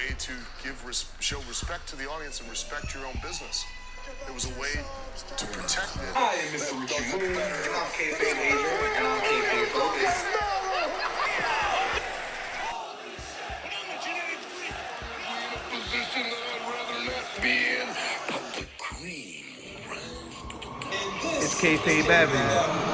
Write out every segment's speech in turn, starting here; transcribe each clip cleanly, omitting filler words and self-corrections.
way to show respect to the audience and respect your own business. It was a way to protect it. Hi, Mr. Richie Moon, and I'm Kayfabe Adrian, and I'm Kayfabe Focus. It's Kayfabe Avenue.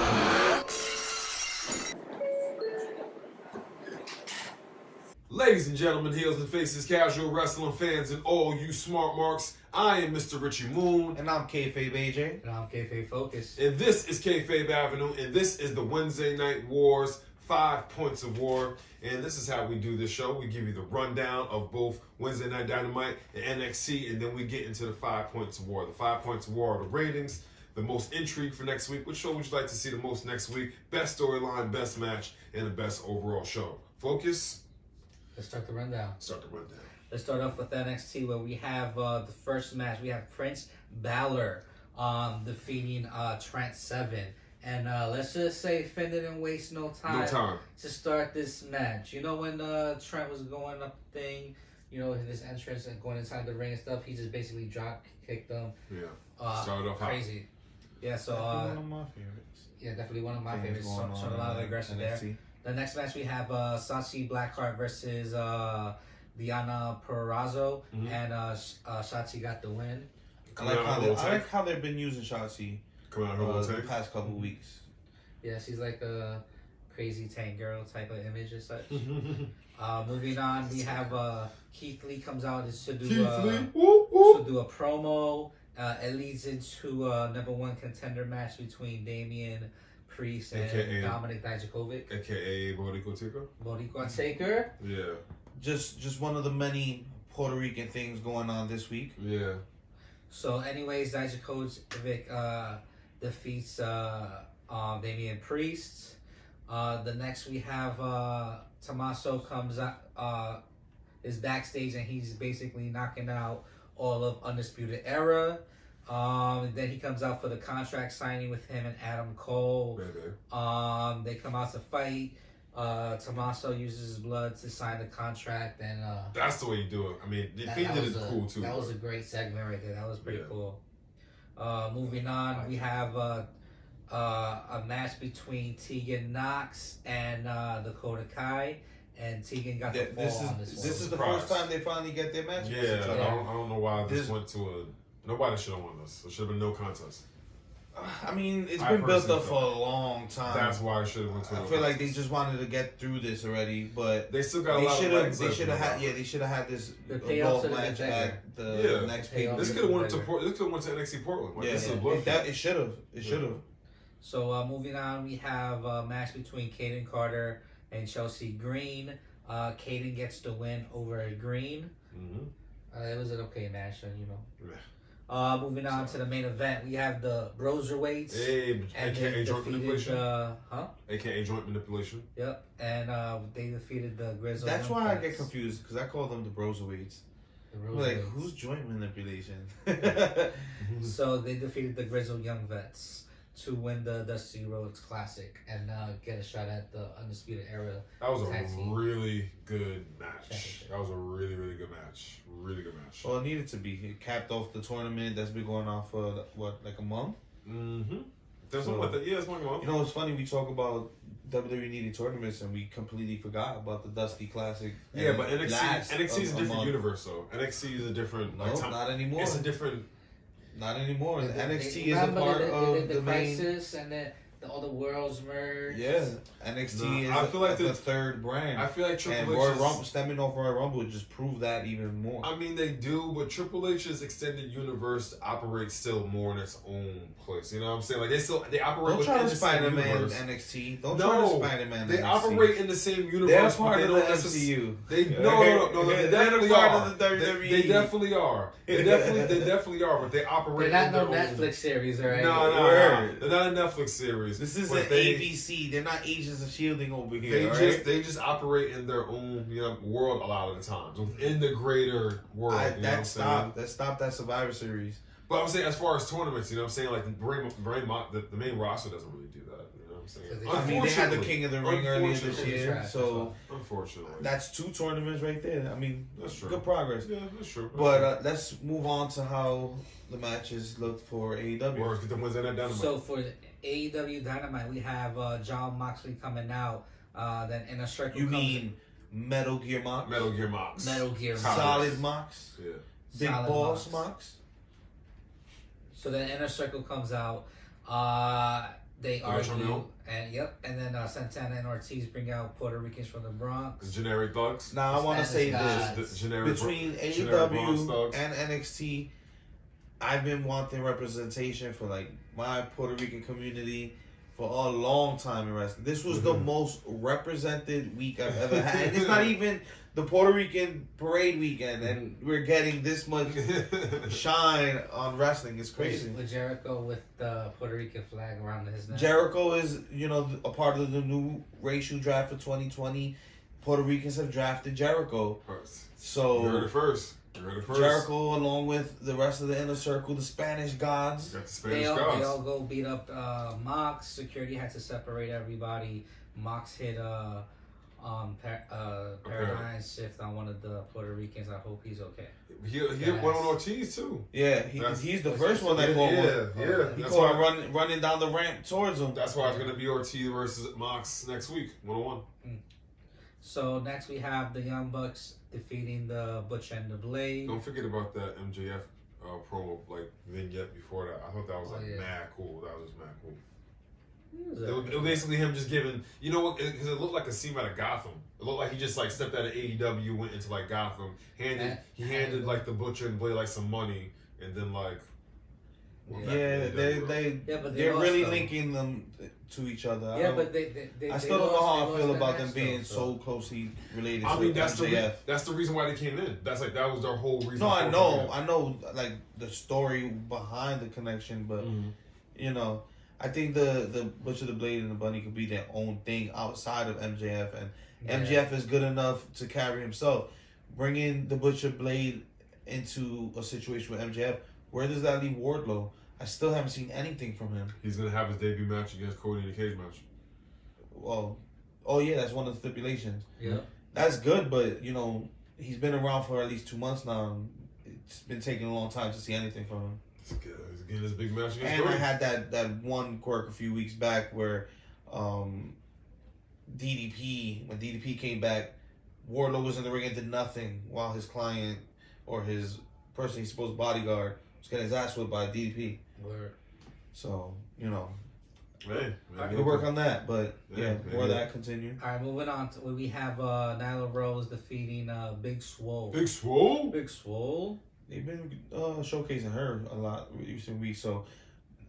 Ladies and gentlemen, heels and faces, casual wrestling fans, and all you smart marks, I am Mr. Richie Moon. And I'm Kayfabe AJ. And I'm Kayfabe Focus. And this is Kayfabe Avenue, and this is the Wednesday Night Wars 5 Points of War. And this is how we do this show. We give you the rundown of both Wednesday Night Dynamite and NXT, and then we get into the 5 Points of War. The 5 Points of War are the ratings, the most intrigue for next week. Which show would you like to see the most next week? Best storyline, best match, and the best overall show. Focus. Let's start the rundown. Let's start off with NXT, where we have the first match. We have Prince Balor defeating Trent Seven. And let's just say Finn didn't waste no time to start this match. You know, when Trent was going up the thing, you know, his entrance and going inside the ring and stuff, he just basically drop kicked them. Yeah. Started off crazy. Hot. Yeah, so one of my favorites. Yeah, definitely one of my favorites. Showed a lot of aggression there. The next match we have Shotzi Blackheart versus Diana Purrazzo, and Shotzi got the win. I like how they've been using Shotzi the past couple weeks. Yeah, she's like a crazy tank girl type of image and such. Moving on, we have Keith Lee comes out to do a promo. It leads into a #1 contender match between Damian Priest and AKA Dominic Dijakovic, aka Boricua Taker. Boricua Taker. Yeah. Just one of the many Puerto Rican things going on this week. Yeah. So, anyways, Dijakovic defeats Damian Priest. The next we have Tommaso comes out, is backstage, and he's basically knocking out all of Undisputed Era. Then he comes out for the contract signing with him and Adam Cole. They come out to fight. Tommaso uses his blood to sign the contract, and that's the way you do it. I mean, the Fiend did it cool too. That was a great segment right there. That was pretty cool. Moving on, we have a match between Tegan Knox and Dakota Kai, and Tegan got the fall on this one. This is the first time they finally get their match. Yeah, I don't know why this went to a. Nobody should have won this. There should have been no contest. I mean, it's been built up for a long time. That's why it should have went to. I feel like they just wanted to get through this already, but they still got a lot of legs. They should have had. Yeah, they should have had this both match at the next pay. This could have went to NXT Portland. Like, this is a it should have. It should have. So moving on, we have a match between Kaden Carter and Chelsea Green. Kaden gets the win over Green. It was an okay match, you know. Moving on to the main event, we have the Broserweights. AKA joint manipulation. AKA joint manipulation. Yep, and they defeated the Grizzle. That's why I get confused, because I call them the Broserweights. Like, who's joint manipulation? So they defeated the Grizzle Young Vets to win the Dusty Rhodes Classic and get a shot at the Undisputed Era. That was a really good match. That was a really, really good match. Really good match. Well, it needed to be. It capped off the tournament that's been going on for, like a month? There's something like that. Yeah, it's one month. You know, it's funny, we talk about WWE needing tournaments and we completely forgot about the Dusty Classic. Yeah, but NXT is a different universe, though. NXT is a different... No, not anymore. It's a different... Not anymore. NXT is a part of the main... Crisis, and then all the worlds merged. Yeah, NXT is the third brand. I feel like Triple H Royal Rumble, stemming off Royal Rumble would just prove that even more. I mean, they do, but Triple H's extended universe operates still more in its own place. You know what I'm saying? Like they operate within the same universe. NXT. Don't try to Spider-Man. They operate in the same universe. They're part of the MCU. No, they definitely part are. Of the WWE. They definitely are. They definitely are. But they operate. They're not no Netflix series, right? No. They're not a Netflix series. This is an ABC. They're not Agents of Shielding over here. They just operate in their own world a lot of the times within the greater world. That stopped that Survivor Series. But I'm saying as far as tournaments, you know what I'm saying? Like the main roster doesn't really do that. You know? I'm saying. I mean, they had the King of the Ring earlier this Unfortunately. year, so Unfortunately. that's 2 tournaments right there. I mean, That's true. good progress. Yeah, that's true. But let's move on to how the matches looked for AEW. Or get the Wednesday Night Dynamite. So for the AEW Dynamite, we have John Moxley coming out. Then Inner Circle. You comes mean Metal Gear Mox? Metal Gear Mox. Metal Gear Solid. Solid Mox? Yeah. Big Solid Boss Mox. Mox? So then Inner Circle comes out. They argue, Romeo? and then Santana and Ortiz bring out Puerto Ricans from the Bronx. The generic thugs. Now, I want to say Spanish this. The generic Between generic Bronx AEW thugs. and NXT, I've been wanting representation for like my Puerto Rican community for a long time in wrestling. This was the most represented week I've ever had. And it's not even the Puerto Rican parade weekend, and we're getting this much shine on wrestling. It's crazy. With Jericho with the Puerto Rican flag around his neck. Jericho is, a part of the new racial draft for 2020. Puerto Ricans have drafted Jericho. So You heard it first. Jericho, along with the rest of the Inner Circle, the Spanish gods. Got the Spanish They gods. all go beat up Mox. Security had to separate everybody. Mox hit paradigm shift on one of the Puerto Ricans. I hope he's okay. He hit one on Ortiz too. Yeah, he's the first one that called one. Yeah. He That's called why, running down the ramp towards him. that's why it's gonna be Ortiz versus Mox next week, 1-on-1. So next we have the Young Bucks defeating the Butch and the Blade. Don't forget about that MJF promo like vignette before that. I thought that was mad cool. That was just mad cool. It was basically him just giving, you know what? Because it looked like a scene out of Gotham. It looked like he just like stepped out of AEW, went into like Gotham, handed like the Butcher and Blade like some money, and then like. went back Yeah, to AEW. but they're lost, really though. linking them to each other. Yeah, but they I they still don't know lost- how they I feel lost about the them match, being though, so closely related I to mean, that's MJF. the reason why they came in. That was their whole reason. No, I for know, coming in. I know, like the story behind the connection, but Mhm. I think the Butcher, the Blade, and the Bunny could be their own thing outside of MJF, and MJF is good enough to carry himself. Bringing the Butcher, Blade into a situation with MJF, where does that leave Wardlow? I still haven't seen anything from him. He's gonna have his debut match against Cody in a cage match. Well, oh yeah, that's one of the stipulations. Yeah. That's good, but he's been around for at least 2 months now. And it's been taking a long time to see anything from him. He's getting his big match against And Cody. I had that one quirk a few weeks back where DDP, when DDP came back, Wardlow was in the ring and did nothing while his client or his person he's supposed to bodyguard was getting his ass whipped by DDP. Word. So, Hey, we can work on that, but Yeah, more of yeah. that continue. All right, moving on. We have Nyla Rose defeating Big Swole. Big Swole. Big Swole. They've been showcasing her a lot recent weeks, so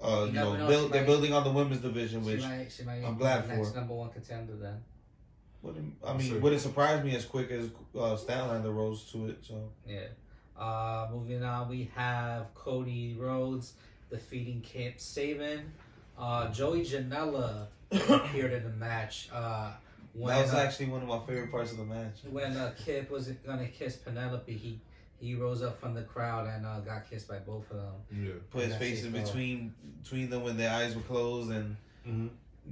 You never know, they're building on the women's division, which She might I'm be glad the next for. number one contender then. would it surprise me as quick as Statlander rose to it? So Yeah. Moving on, we have Cody Rhodes defeating Kip Saban. Joey Janela appeared in the match. When, that was actually one of my favorite parts of the match. when Kip was gonna kiss Penelope, he rose up from the crowd and got kissed by both of them. Yeah. Put his That's face it, in though. between them when their eyes were closed and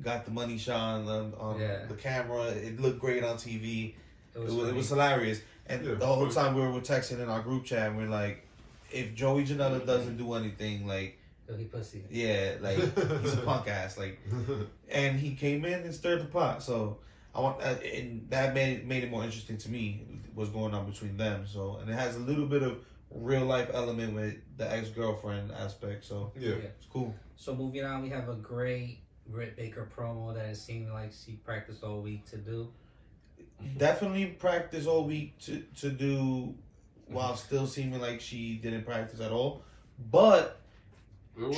got the money shot on Yeah. the camera. It looked great on TV. It It was, was hilarious. And Yeah, the whole funny. time we were texting in our group chat, and we're like, if Joey Janela doesn't do anything, like, He pussy. yeah, like he's a punk ass, like. And he came in and stirred the pot. So I want, and that made it more interesting to me. What's going on between them? So, and it has a little bit of real life element with the ex-girlfriend aspect. So Yeah. it's cool. So moving on, we have a great Britt Baker promo that it seemed like she practiced all week to do. Definitely practice all week to do, while still seeming like she didn't practice at all. But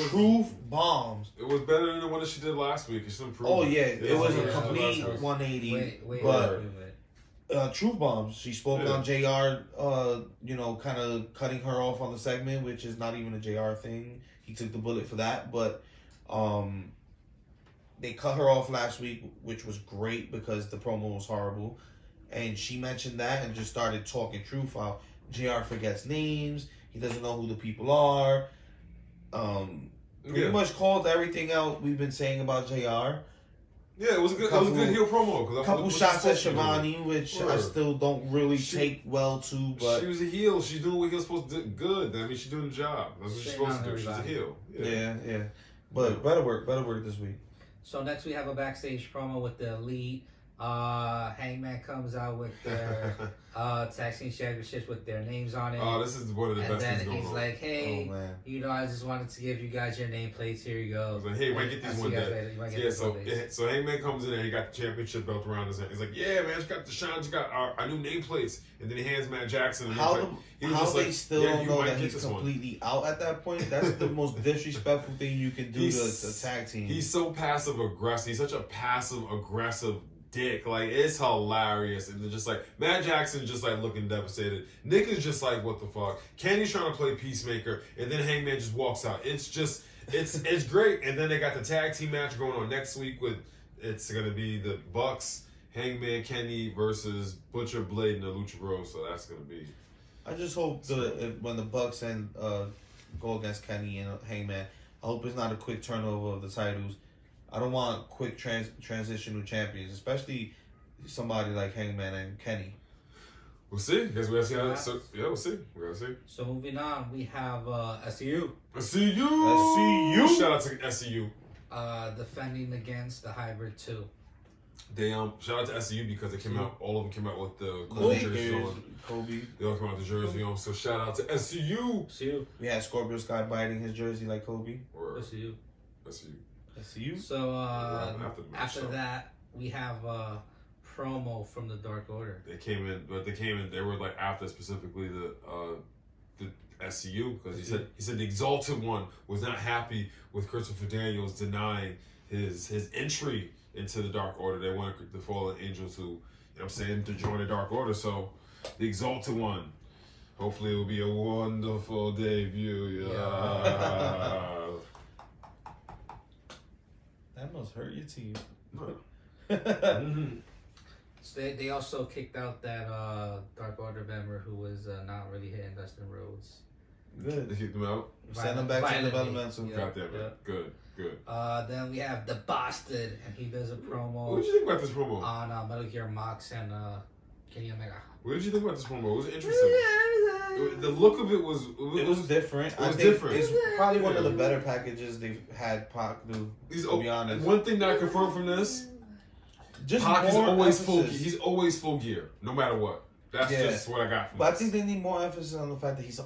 truth bombs. It was better than the one that she did last week. It's improved. Oh yeah, it was a yeah. complete Last week. 180. Wait, but wait. truth bombs. She spoke Yeah. on JR. Kind of cutting her off on the segment, which is not even a JR thing. He took the bullet for that, but they cut her off last week, which was great because the promo was horrible. And she mentioned that and just started talking truth. How JR forgets names. He doesn't know who the people are. Pretty Yeah. much called everything out we've been saying about JR. Yeah, it was a good heel promo. A couple shots at Shivani, which I still don't really take well to, but she was a heel. She's doing what heel's supposed to do. Good. I mean, she's doing the job. That's what she's supposed to do. She's a heel. Yeah. But better work this week. So next we have a backstage promo with the Elite. Hangman comes out with their tag team championships with their names on it. Oh, this is one of the best things going on. And then he's like, hey, I just wanted to give you guys your nameplates. Here you go. He's like, hey, you might get these one day. So Hangman comes in and he got the championship belt around his neck. He's like, yeah, man, she got the shine. She got our new nameplates. And then he hands Matt Jackson. How they still don't know that he's completely out at that point? That's the most disrespectful thing you can do to a tag team. He's so passive aggressive. He's such a passive aggressive dick. Like, it's hilarious. And they're just like, Matt Jackson just like looking devastated. Nick is just like, what the fuck? Kenny's trying to play peacemaker, and then Hangman just walks out. It's just, it's great. And then they got the tag team match going on next week with, it's going to be the Bucks, Hangman, Kenny versus Butcher, Blade, and the Lucha Bros. So that's going to be. I just hope when the Bucks go against Kenny and Hangman, I hope it's not a quick turnover of the titles. I don't want quick transitional champions, especially somebody like Hangman and Kenny. We'll see. Guess we'll see. We'll see. We're gonna see. So moving on, we have SCU. SCU. Shout out to SCU. Defending against the Hybrid 2. They shout out to SCU because they came out. All of them came out with the jerseys on. Kobe. They all came out with the jersey on. So shout out to SCU. We had Scorpio Sky biting his jersey like Kobe. SCU. So after that, we have a promo from the Dark Order. They came in. They were like after specifically the SCU because he said the Exalted One was not happy with Christopher Daniels denying his entry into the Dark Order. They wanted the Fallen Angels to join the Dark Order. So the Exalted One. Hopefully it will be a wonderful debut. Yeah. That must hurt your team. So they also kicked out that Dark Order member who was not really hitting Dustin Rhodes. Good. They kicked him out. Send him back to developmental. Goddamn it. Good. Then we have the Bastard, and he does a promo. What did you think about this promo? On Metal Gear Mox and Kenny Omega. What did you think about this promo? It was interesting. The look of it was different. It was different. It's probably one of the better packages they've had Pac do. To be honest, one thing that I confirmed from this, Pac is always full. He's always full gear, no matter what. That's just what I got from this. But I think they need more emphasis on the fact that he's a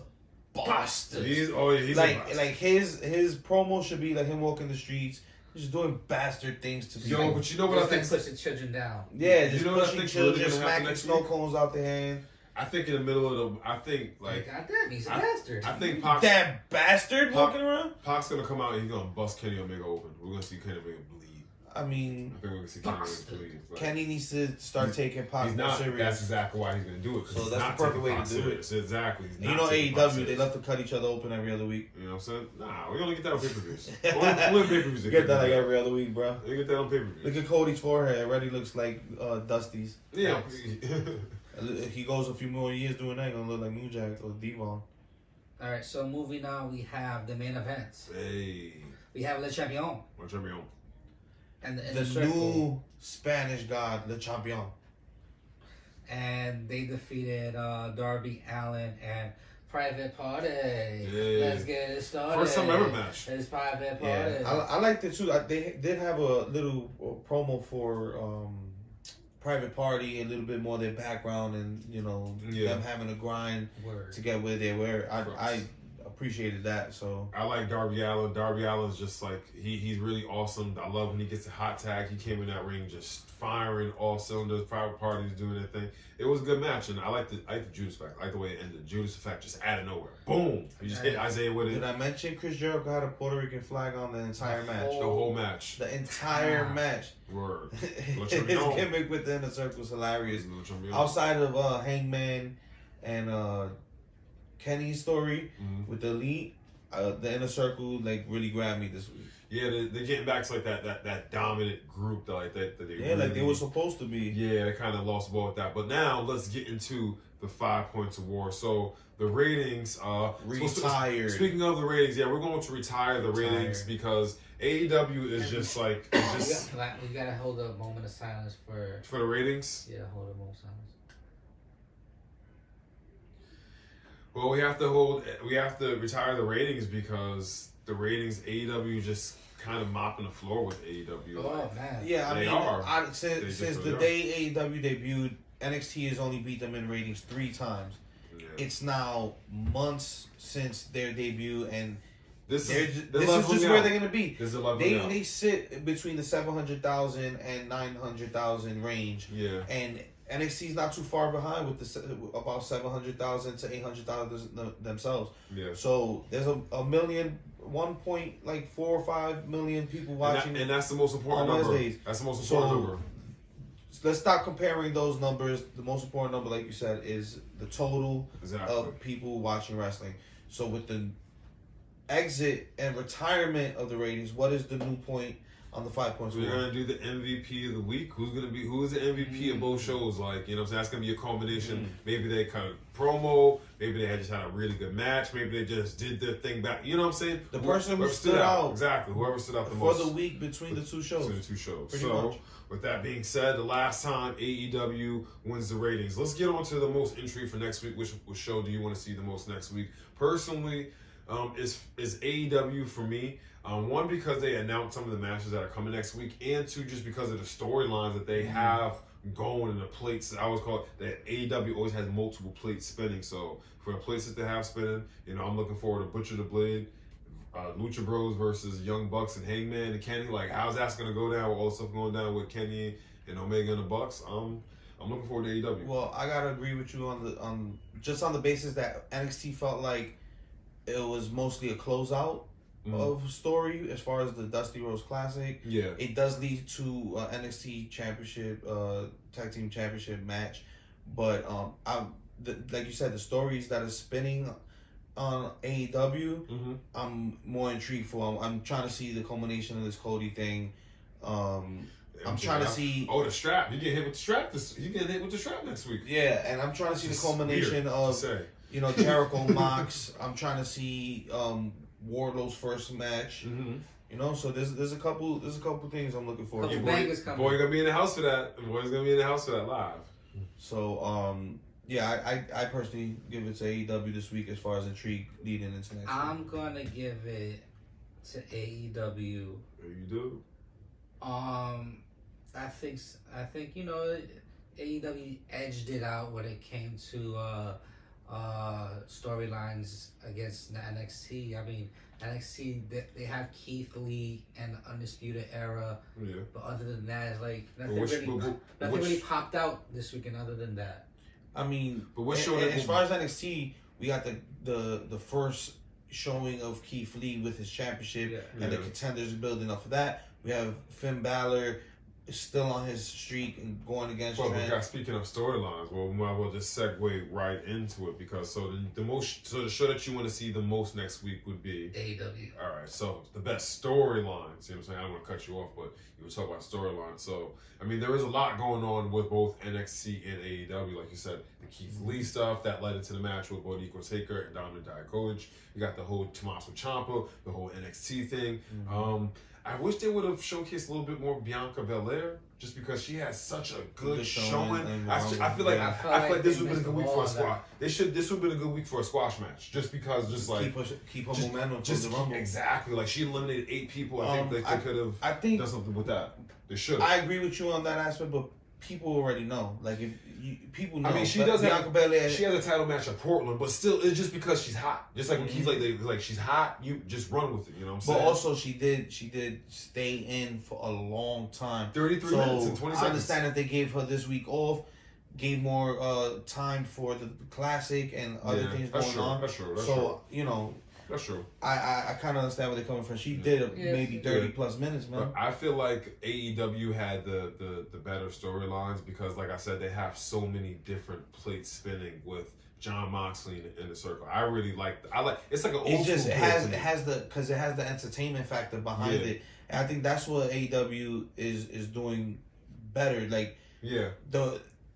bastard. He's like his promo should be like him walking the streets. Just doing bastard things to people. But you know what I think? Pushing children down. Yeah, just pushing children, smacking snow cones out their hand. I think in the middle of goddamn, he's a bastard. I think Pac's that bastard walking around. Pac's gonna come out and he's gonna bust Kenny Omega open. We're gonna see Kenny Omega bleed. I mean, I think we're gonna see Kenny Omega bleed. Kenny needs to start taking Pac more serious. That's exactly why he's gonna do it. So that's the perfect way to do it. Exactly. AEW, they love to cut each other open every other week. You know what I'm saying? Nah, we only get that on pay-per-views. only pay-per-views. You get that like every other week, bro. You get that on pay-per-views. Look at Cody's forehead. It already looks like Dusty's. Yeah. If he goes a few more years doing that, he's gonna look like New Jack or Devon. Alright, so moving on, we have the main event. Hey. We have Le Champion. Le Champion. And the new Spanish god, Le Champion. And they defeated Darby Allin and Private Party. Yeah. Let's get it started. First time ever match. It's Private Party. Yeah. I liked it too. They did have a little promo for Private Party, a little bit more of their background and, them having a grind to get where they were. I appreciated that. So I like Darby Allin. Darby Allin's just like he's really awesome. I love when he gets a hot tag. He came in that ring just firing all cylinders. Private Party's doing their thing. It was a good match, and I like the Judas effect. I like the way it ended. Judas effect just out of nowhere. Boom! He just hit Isaiah with it. Did I mention Chris Jericho had a Puerto Rican flag on the entire match? The whole match. The entire match. Word. His gimmick with the Inner Circle was hilarious. Outside of Hangman and Kenny's story with the Elite, the Inner Circle really grabbed me this week. Yeah, they're getting back to like that dominant group that they like they were supposed to be. Yeah, they kind of lost the ball with that. But now let's get into the 5 points of war. So the ratings retired. Speaking of the ratings, yeah, we're going to retire the ratings because AEW is just like we gotta hold a moment of silence for the ratings. Yeah, hold a moment of silence. Well, we have to retire the ratings because the ratings AEW just kind of mopping the floor with AEW. Oh man, yeah, they are. Since the day AEW debuted, NXT has only beat them in ratings 3 times. Yeah. It's now months since their debut, and this is just where they're gonna be. They sit between the 700,000 and 900,000 range. Yeah, and NXT's not too far behind with about 700,000 to 800,000 themselves. Yeah. So there's a million, 1.4 or 5 million people watching, and that's the most important number. Wednesdays. That's the most important number. Let's stop comparing those numbers. The most important number, like you said, is the total of people watching wrestling. So with the exit and retirement of the ratings, what is the new point on the 5 points? We're gonna do the MVP of the week. Who is the MVP of both shows? Like, you know what I'm saying? That's gonna be a culmination. Maybe they kind of promo, maybe they just had a really good match, maybe they just did their thing back. You know what I'm saying? The person who stood out. Exactly. Whoever stood out the most for the week between the two shows. Pretty much. With that being said, the last time AEW wins the ratings. Let's get on to the most intrigue for next week. Which show do you want to see the most next week? Personally, is AEW for me. One, because they announced some of the matches that are coming next week, and two, just because of the storylines that they have going and the plates. I always call it that AEW always has multiple plates spinning. So for the plates that they have spinning, I'm looking forward to Butcher the Blade, Lucha Bros versus Young Bucks and Hangman and Kenny. Like, how's that going to go down with all the stuff going down with Kenny and Omega and the Bucks? I'm looking forward to AEW. Well, I gotta agree with you on the basis that NXT felt like it was mostly a closeout of story as far as the Dusty Rhodes Classic. Yeah, it does lead to NXT Championship, Tag Team Championship match, but like you said, the stories that are spinning on AEW, I'm more intrigued for. I'm trying to see the culmination of this Cody thing. I'm trying to see. Oh, the strap! You get hit with the strap. You get hit with the strap next week. Yeah, and I'm trying to see the culmination of Jericho Mox. I'm trying to see Wardlow's first match. So there's a couple things I'm looking forward to. Boy, gonna be in the house for that. Boy's gonna be in the house for that live. So I personally give it to AEW this week as far as intrigue leading into next week. I'm gonna give it to AEW. There you do. I think AEW edged it out when it came to storylines against the NXT. I mean, NXT, they have Keith Lee and Undisputed Era. Yeah. But other than that, it's like nothing really popped out this weekend other than that. I mean, but what show? As far as NXT, we got the first showing of Keith Lee with his championship, and the contenders building up for that. We have Finn Balor still on his streak and going against Trent. Speaking of storylines, we might as well just segue right into it because the show that you want to see the most next week would be AEW. All right, so the best storylines. You know what I'm saying? I don't want to cut you off, but you were talking about storylines. So I mean, there is a lot going on with both NXT and AEW. Like you said, the Keith Lee stuff that led into the match with Boricua Taker and Dominic Dijakovic. You got the whole Tommaso Ciampa, the whole NXT thing. I wish they would have showcased a little bit more Bianca Belair, just because she has such a good showing. I feel like this would have been a good week for a squash. This would have been a good week for a squash match, just because, keep her momentum for the Rumble. Exactly, like she eliminated 8 people. I think they could have done something with that. They should. I agree with you on that aspect, but people already know. Like, if people know. I mean, she has a title match at Portland, but still, it's just because she's hot. Just like when Keith like she's hot, you just run with it. You know what I'm saying? But also, she did stay in for a long time. 33 minutes and 20 seconds. I understand that they gave her this week off, gave more time for the classic and other things going on. That's true. So That's true. I kind of understand where they're coming from. She did maybe 30 plus minutes, man. But I feel like AEW had the better storylines because, like I said, they have so many different plates spinning with John Moxley in the circle. I really it's like an old school. It has the entertainment factor behind it. And I think that's what AEW is doing better. Like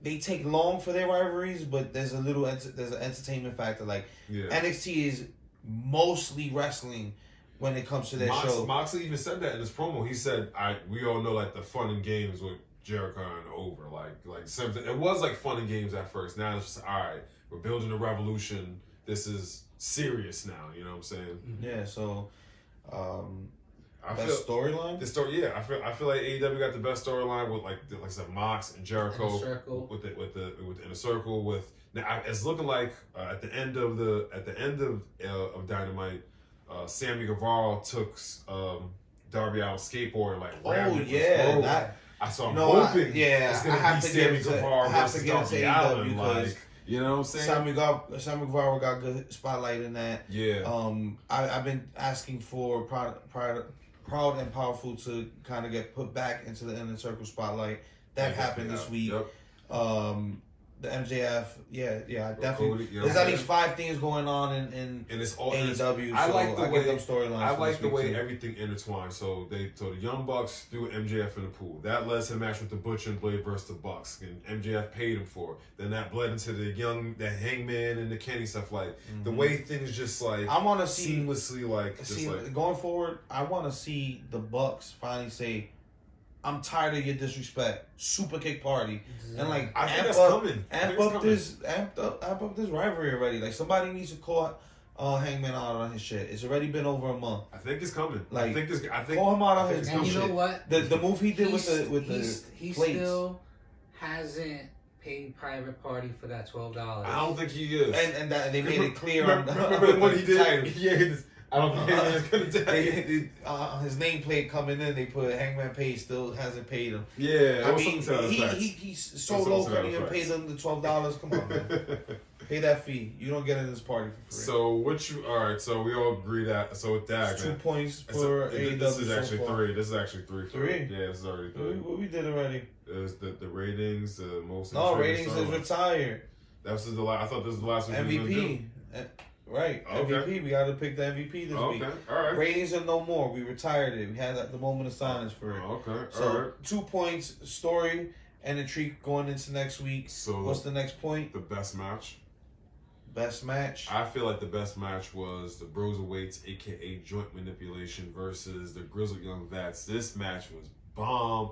they take long for their rivalries, but there's an entertainment factor. Like NXT is mostly wrestling when it comes to their show. Moxley even said that in his promo. He said, we all know like the fun and games with Jericho and over. Like something. It was like fun and games at first. Now it's just all right. We're building a revolution. This is serious now. You know what I'm saying? Yeah. So, best storyline. The story. Yeah. I feel like AEW got the best storyline with like I said, Mox and Jericho with the Inner Circle with. Now it's looking like at the end of Dynamite, Sammy Guevara took Darby Allin's skateboard and like rammed it with his rope. I saw him hoping it's gonna be Sammy Guevara versus Darby Allin. Like, you know what I'm saying? Sammy Guevara got good spotlight in that. Yeah. I've been asking for Proud and Powerful to kind of get put back into the Inner Circle spotlight. That happened this week. Yep. The MJF, definitely. Cody, there's at least 5 things going on in and it's all AEW. I like the way storylines. I like the way everything intertwined. So the Young Bucks threw MJF in the pool. That led to a match with the Butcher and Blade versus the Bucks, and MJF paid him for it. Then that bled into the Hangman and the Kenny stuff. Like the way things just like I want to see seamlessly going forward. I want to see the Bucks finally say, I'm tired of your disrespect. Super kick party. And like I think that's coming. Amp up this rivalry already. Like somebody needs to call Hangman out on his shit. It's already been over a month. I think it's coming. Like I think call him out on his and you know what? The move he did he still hasn't paid private party for that $12. I don't think he is. And that they made it clear. Remember what he did? Yeah. I don't think Hangman's gonna die. His nameplate coming in, they put Hangman Page still hasn't paid him. Yeah, I mean, he's so low couldn't even pay them the $12. Come on, man. Pay that fee. You don't get in this party for free. So alright, so we all agree that with that, it's 2 points for AEW. This is actually 3. This is actually 3. 3? Yeah, this is already 3. What we did already? It was the ratings, the most. No, ratings is retired. That was the last. I thought this was the last one. MVP. Right, okay. MVP. We got to pick the MVP this week. Okay, all right. Ratings are no more. We retired it. We had the moment of silence for it. Okay, so, all right. 2 points, story and intrigue going into next week. So what's the next point? The best match. Best match. I feel like the best match was the Broserweights, aka Joint Manipulation, versus the Grizzled Young Vets. This match was bomb.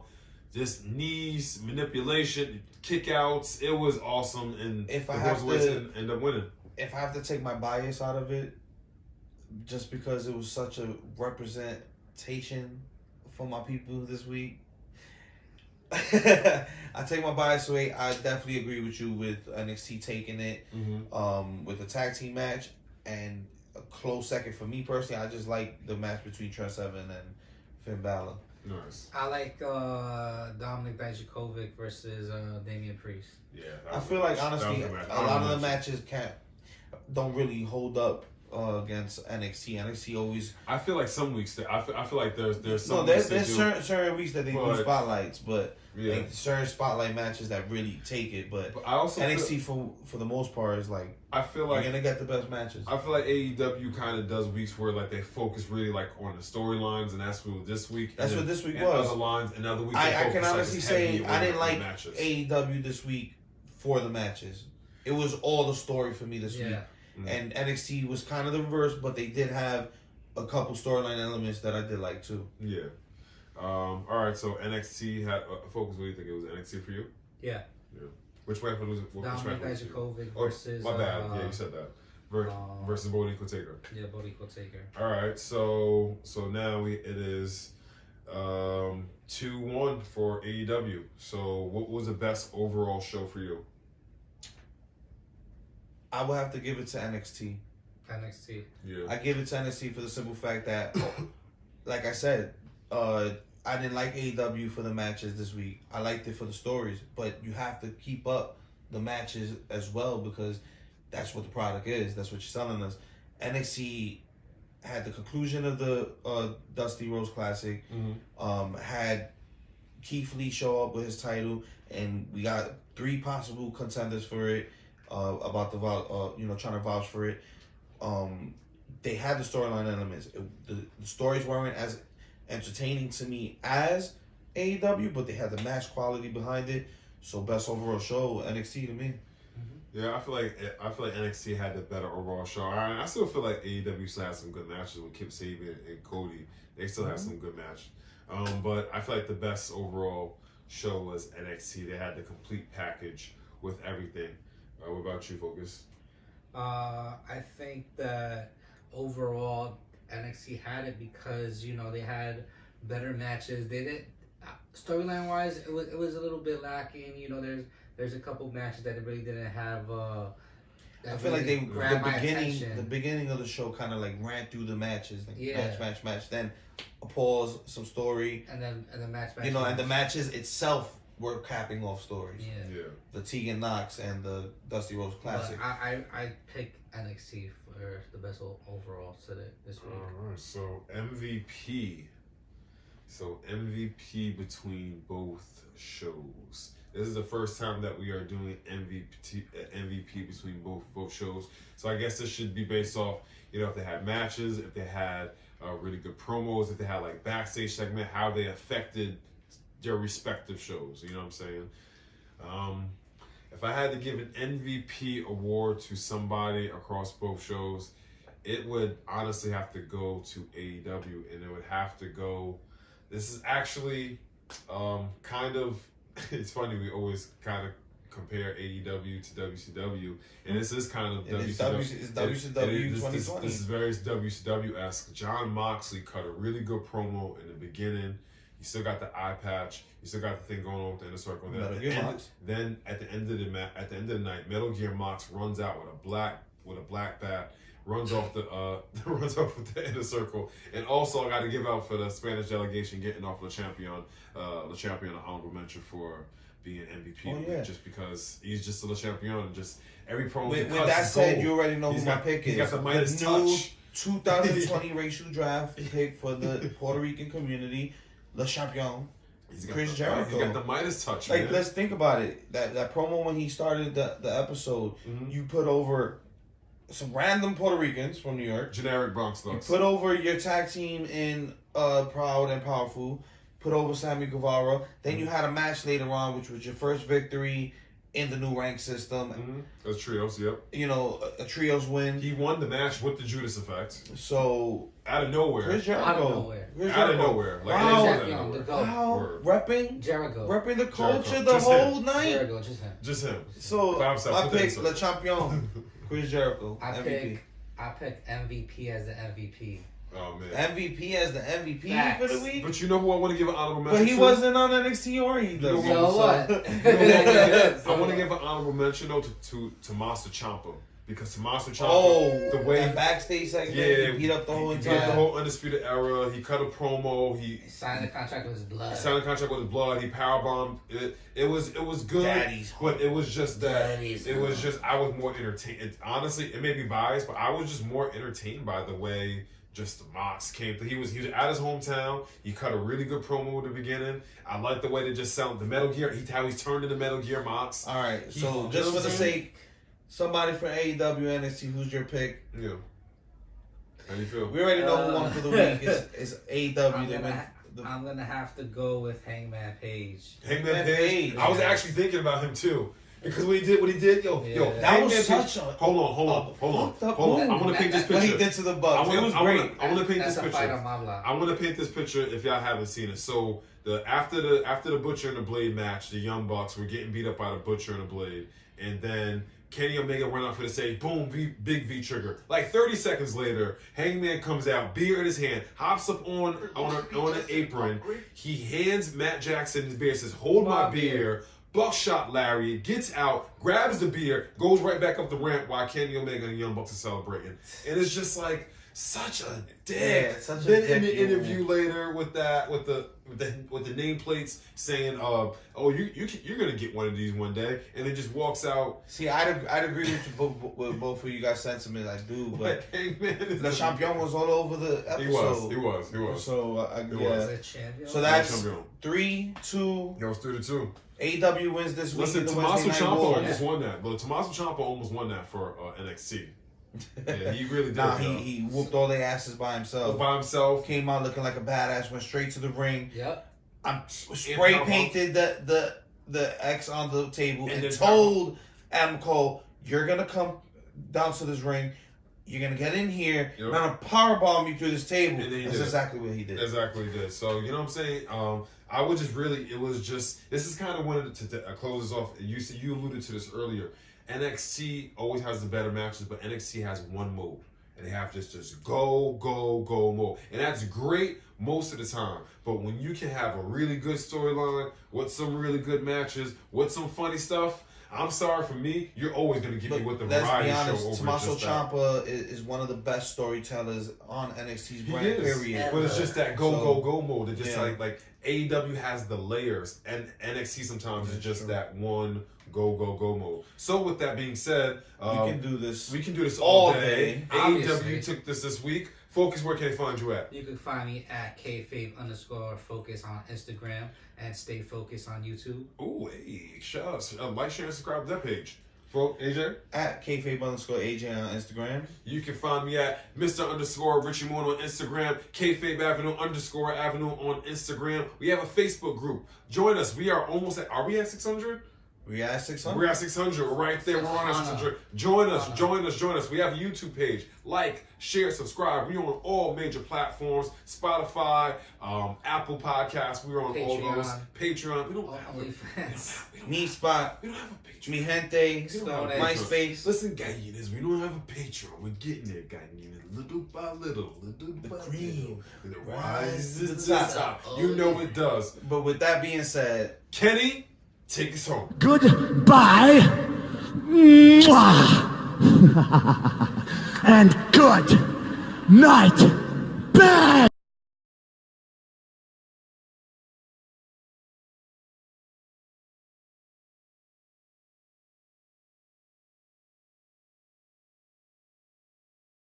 Just knees, manipulation, kickouts. It was awesome, and if the I have Broserweights end up winning. If I have to take my bias out of it, just because it was such a representation for my people this week, I take my bias away. I definitely agree with you with NXT taking it with the tag team match, and a close second for me personally. I just like the match between Trent Seven and Finn Balor. Nice. I like Dominic Dijakovic versus Damian Priest. Yeah, I feel like honestly, a lot of the matches don't really hold up against NXT. NXT always. I feel like some weeks that I feel like there's some. No, there's certain weeks that they do spotlights, but like certain spotlight matches that really take it. But I also NXT for the most part is like I feel like you're gonna get the best matches. I feel like AEW kind of does weeks where like they focus really like on the storylines, and that's what this week. That's what this week was. Other lines and other weeks. I can honestly say I didn't like AEW this week for the matches. It was all the story for me this week. And NXT was kind of the reverse, but they did have a couple storyline elements that I did like too. Yeah. All right, so NXT had focus. What do you think it was NXT for you? Yeah. Which match was it? Dominic Dijakovic versus. My bad. Yeah, you said that. Versus Bodico Taker. Yeah, Bodico Taker. All right, so now it is 2-1 for AEW. So what was the best overall show for you? I would have to give it to NXT. NXT. Yeah. I give it to NXT for the simple fact that, like I said, I didn't like AEW for the matches this week. I liked it for the stories, but you have to keep up the matches as well because that's what the product is. That's what you're selling us. NXT had the conclusion of the Dusty Rhodes Classic. Had Keith Lee show up with his title, and we got 3 possible contenders for it. About the trying to vouch for it. They had the storyline elements. The stories weren't as entertaining to me as AEW, but they had the match quality behind it. So best overall show, NXT to me. Yeah, I feel like NXT had the better overall show. I still feel like AEW still had some good matches with Kip Sabian and Cody. They still have some good matches. But I feel like the best overall show was NXT. They had the complete package with everything. What about you, Focus? I think that overall NXT had it because they had better matches. They did storyline wise, it was a little bit lacking. There's a couple matches that really didn't have. I feel like the beginning of the show kind of like ran through the matches, like match. Then a pause, some story, and then match. And the matches itself were capping off stories. Yeah. The Tegan Knox and the Dusty Rhodes Classic. But I pick NXT for the best overall today this week. All right, so MVP. MVP between both shows. This is the first time that we are doing MVP between both shows. So I guess this should be based off, if they had matches, if they had really good promos, if they had like backstage segment, how they affected their respective shows. You know what I'm saying? If I had to give an MVP award to somebody across both shows, it would honestly have to go to AEW, and it would have to go. This is actually kind of. It's funny, we always kind of compare AEW to WCW, and this is kind of WCW. It's WCW 2020. This is very WCW-esque. John Moxley cut a really good promo in the beginning. You still got the eye patch. You still got the thing going on with the inner circle. Then at the end of the night, Metal Gear Mox runs out with a black bat. Runs off with the inner circle, and also I got to give out for the Spanish delegation getting off the champion, an honorable mention for being MVP, just because he's just the champion, and just every promo. With that said, you already know who my pick is. He's got the Midas touch. 2020 racial draft pick for the Puerto Rican community, Le Champion, Chris Jericho. He got the Midas touch. Like, man. let's think about it. That promo when he started the episode, you put over some random Puerto Ricans from New York. Generic Bronx You thugs. put over your tag team in Proud and Powerful. Put over Sammy Guevara. Then you had a match later on, which was your first victory in the new rank system. Those trios, yep. A trios win. He won the match with the Judas effect. So out of nowhere. Chris Jericho. Out of nowhere. Out of nowhere. Like, Wow. Repping Jericho. Repping the culture Jericho. the Just whole him. night. Jericho, just him. So By himself. I Put that picked in Le Champion. Chris Jericho. I MVP. pick MVP as the MVP. Oh man. MVP as the MVP Facts. for the week. But you know who I want to give an honorable mention But he to? wasn't on NXT or he does. So what? I want to give an honorable mention though to Tommaso Ciampa, because Tommaso Ciampa, the way that backstage segment, he beat up the whole he entire. beat the whole Undisputed Era. He cut a promo. He signed the contract with his blood. signed a contract with his blood. He powerbombed. It was good, Daddy's but it was just that. Daddy's It was just I was more entertained. Honestly, it may be biased, but I was just more entertained by the way. Just the Mox came through. He was at his hometown. He cut a really good promo at the beginning. I like the way they just sound the Metal Gear. How he's turned into Metal Gear Mox. All right, so just for the sake, somebody for AEW NXT, who's your pick? Yeah. How do you feel? We already know who won for the week. It's AEW. I'm gonna have to go with Hangman Page. Hangman Page. I was actually thinking about him too. Because what he did, yo, that was Hangman such Page. a Hold on. I'm gonna paint this What he picture. did to the Bucks. It was great. I want to paint That's this a fight picture. on my block. I want to paint this picture if y'all haven't seen it. So after the Butcher and the Blade match, the Young Bucks were getting beat up by the Butcher and the Blade, and then Kenny Omega went out for the save, boom, big V trigger. Like 30 seconds later, Hangman comes out, beer in his hand, hops up on an apron. He hands Matt Jackson his beer, says, "Hold my beer." Buckshot Lariat, gets out, grabs the beer, goes right back up the ramp while Kenny Omega and the Young Bucks are celebrating. And it's just like, Such a dick. Yeah, such a then dick in the move. interview later with the nameplates saying, "Oh, you're gonna get one of these one day," and then just walks out. See, I'd agree with both of you guys' sentiment, like, dude, but Hangman Le Champion was all over the episode. He was. So He yeah. was. The champion. So that's Champion. 3-2. That was 3-2. AEW wins this week. Listen, in the Tommaso Wednesday Night Ciampa War. almost won that. But Tommaso Ciampa almost won that for NXT. Yeah, he really did. Nah, he whooped all their asses by himself. by himself. Came out looking like a badass. Went straight to the ring. Yep. I'm spray painted the X on the table And and then told Adam Cole, "You're gonna come down to this ring. You're gonna get in here. Yep. I'm gonna powerbomb you through this table." And then he That's did. exactly what he did. Exactly did. So you know what I'm saying. I would just really. It was just. This is kind of one to close this off. You alluded to this earlier. NXT always has the better matches, but NXT has one mode, and they have just go mode, and that's great most of the time. But when you can have a really good storyline with some really good matches with some funny stuff, I'm sorry for me, you're always gonna give me with the Let's variety be honest, show over Tommaso just that. Ciampa is one of the best storytellers on NXT's He brand. is, Period. but it's just that go So, go go mode. It just yeah. like AEW has the layers, and NXT sometimes is just that one go mode. So with that being said, We can do this. We can do this all all day. day. Obviously. AEW took this week. Focus, where can they find you at? You can find me at kayfabe_focus on Instagram and stay focused on YouTube. Ooh, hey, shout out. Like, share, and subscribe to that page. For AJ, At kayfabe_AJ on Instagram. you can find me at Mr. _Richie Moon on Instagram, Kayfabe Avenue _Avenue on Instagram. We have a Facebook group. Join us. We are almost at, are we at 600? We at 600. We're at 600. We're right there. We're on our 600. Join us. We have a YouTube page. Like, share, subscribe. We're on all major platforms. Spotify, Apple Podcasts. We're on all those. Patreon. We don't have OnlyFans. Me spot. We don't have a Patreon. Mi gente. We don't have a Stone Patreon. MySpace. Listen, gallinas, we don't have a Patreon. We're getting there, gallinas. Little by little. cream It rises to rises the to the top. top. You know it does. But with that being said, Kenny, take us home. Goodbye. Mwah. And good night. Bang.